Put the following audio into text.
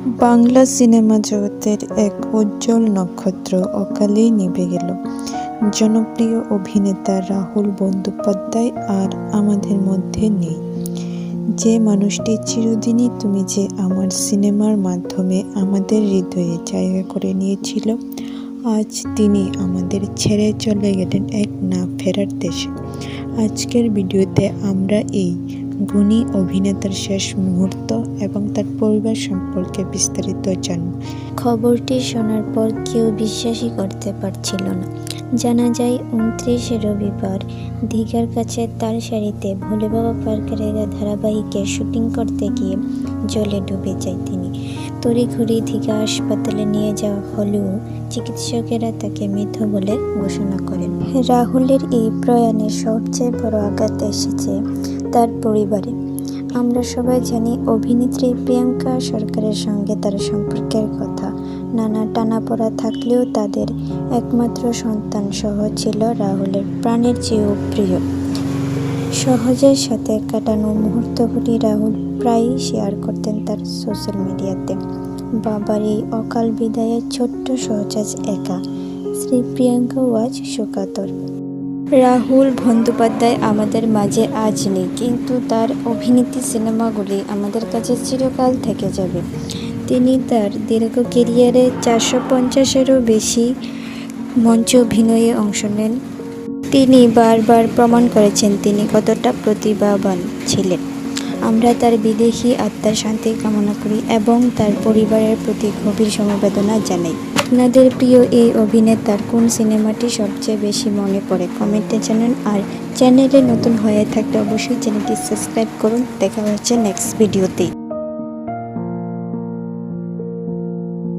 Bangla cinema জগতের এক উজ্জ্বল নক্ষত্র অকালেই নিভে গেল। জনপ্রিয় অভিনেতা রাহুল বন্দ্যোপাধ্যায় আর আমাদের মধ্যে নেই। যে মানুষটি চিরদিনই তুমি যে আমার সিনেমার মাধ্যমে আমাদের হৃদয়ে জায়গা করে নিয়েছিল, আজ তিনি আমাদের ছেড়ে চলে গেলেন এক না ফেরার দেশে। আজকের ভিডিওতে আমরা এই গুণী অভিনেতার শেষ মুহূর্ত এবং তার পরিবার সম্পর্কে বিস্তারিত জানব। খবরটি শোনার পর কেউ বিশ্বাসই করতে পারছিল না। জানা যায় 29 রবিবার দীঘার কাছে তার সারিতে ভোলে বাবা পার্কের ধারাবাহিকের শুটিং করতে গিয়ে জলে ডুবে যায় তিনি। তড়িঘড়ি দীঘা হাসপাতালে নিয়ে যাওয়া হলেও চিকিৎসকেরা তাকে মৃত বলে ঘোষণা করেন। রাহুলের এই প্রয়াণে সবচেয়ে বড় আঘাত এসেছে তার পরিবারে। আমরা সবাই জানি অভিনেত্রী প্রিয়াঙ্কা সরকারের সঙ্গে তার সম্পর্কের কথা। নানা টানাপোড়া থাকলেও তাদের একমাত্র সন্তান সহ ছিল রাহুলের প্রাণের চেয়েও প্রিয়। সহজের সাথে কাটানো মুহূর্তগুলি রাহুল প্রায়ই শেয়ার করতেন তার সোশ্যাল মিডিয়াতে। বাবার এই অকাল বিদায়ে ছোট্ট সহজাজ একা, শ্রী প্রিয়াঙ্কাও আজ শোকাতুর। রাহুল বন্দ্যোপাধ্যায় আমাদের মাঝে আজ নেই, কিন্তু তার অভিনীত সিনেমাগুলি আমাদের কাছে চিরকাল থেকে যাবে। তিনি তার দীর্ঘ ক্যারিয়ারে 450-এরও বেশি মঞ্চ অভিনয়ে অংশ নেন। তিনি বারবার প্রমাণ করেছেন তিনি কতটা প্রতিভাবান ছিলেন। আমরা তার বিদেহী আত্মার শান্তি কামনা করি এবং তার পরিবারের প্রতি গভীর সমবেদনা জানাই। আপনাদের প্রিয় এই অভিনেতার কোন সিনেমাটি সবচেয়ে বেশি মনে পড়ে কমেন্টে জানান। আর চ্যানেলে নতুন হয়ে থাকলে অবশ্যই চ্যানেলটি সাবস্ক্রাইব করুন। দেখা হচ্ছে নেক্সট ভিডিওতে।